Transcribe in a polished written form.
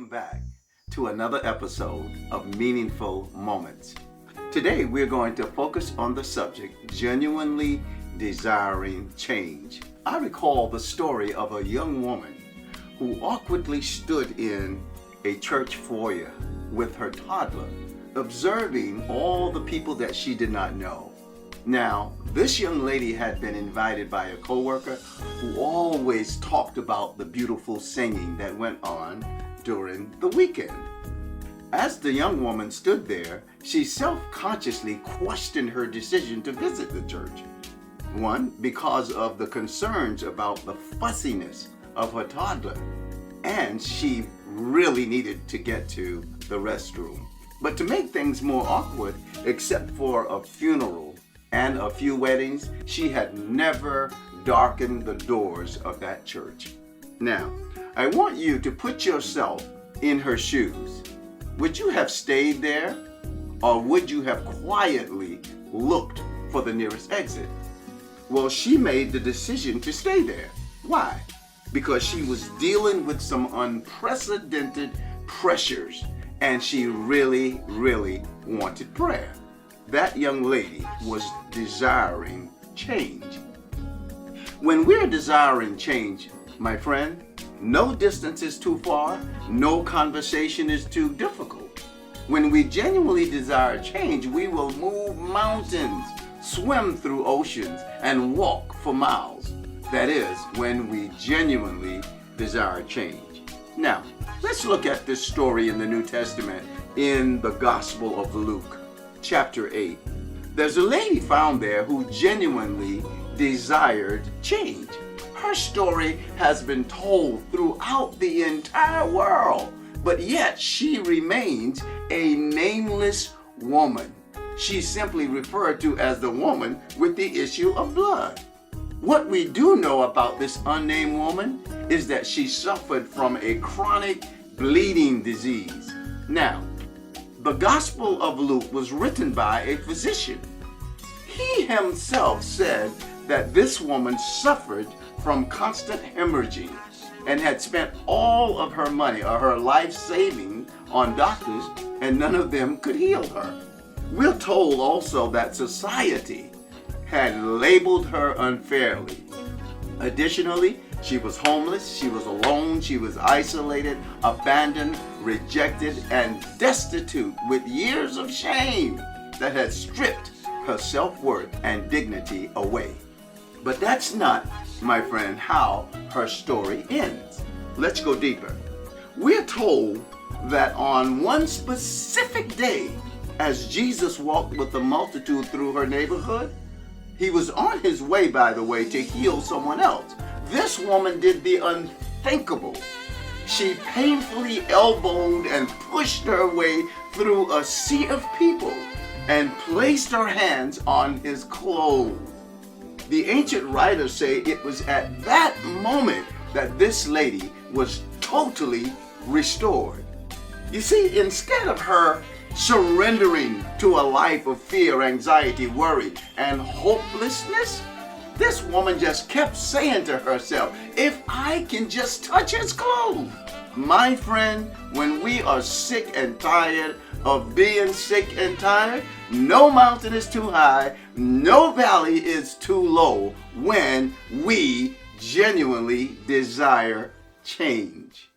Welcome back to another episode of Meaningful Moments. Today we're going to focus on the subject, genuinely desiring change. I recall the story of a young woman who awkwardly stood in a church foyer with her toddler, observing all the people that she did not know. Now, this young lady had been invited by a coworker who always talked about the beautiful singing that went on during the weekend. As the young woman stood there, she self-consciously questioned her decision to visit the church. One, because of the concerns about the fussiness of her toddler, and she really needed to get to the restroom. But to make things more awkward, except for a funeral and a few weddings, she had never darkened the doors of that church. Now, I want you to put yourself in her shoes. Would you have stayed there, or would you have quietly looked for the nearest exit? Well, she made the decision to stay there. Why? Because she was dealing with some unprecedented pressures, and she really wanted prayer. That young lady was desiring change. When we're desiring change, my friend, no distance is too far, no conversation is too difficult. When we genuinely desire change, we will move mountains, swim through oceans, and walk for miles. That is, when we genuinely desire change. Now, let's look at this story in the New Testament in the Gospel of Luke, chapter 8. There's a lady found there who genuinely desired change. Her story has been told throughout the entire world, but yet she remains a nameless woman. She's simply referred to as the woman with the issue of blood. What we do know about this unnamed woman is that she suffered from a chronic bleeding disease. Now, the Gospel of Luke was written by a physician. He himself said that this woman suffered from constant hemorrhaging and had spent all of her money or her life savings on doctors, and none of them could heal her. We're told also that society had labeled her unfairly. Additionally, she was homeless, she was alone, she was isolated, abandoned, rejected, and destitute with years of shame that had stripped her self-worth and dignity away. But that's not, my friend, how her story ends. Let's go deeper. We're told that on one specific day, as Jesus walked with the multitude through her neighborhood, he was on his way, by the way, to heal someone else. This woman did the unthinkable. She painfully elbowed and pushed her way through a sea of people and placed her hands on his clothes. The ancient writers say it was at that moment that this lady was totally restored. You see, instead of her surrendering to a life of fear, anxiety, worry, and hopelessness, this woman just kept saying to herself, if I can just touch his clothes. My friend, when we are sick and tired of being sick and tired, no mountain is too high, no valley is too low when we genuinely desire change.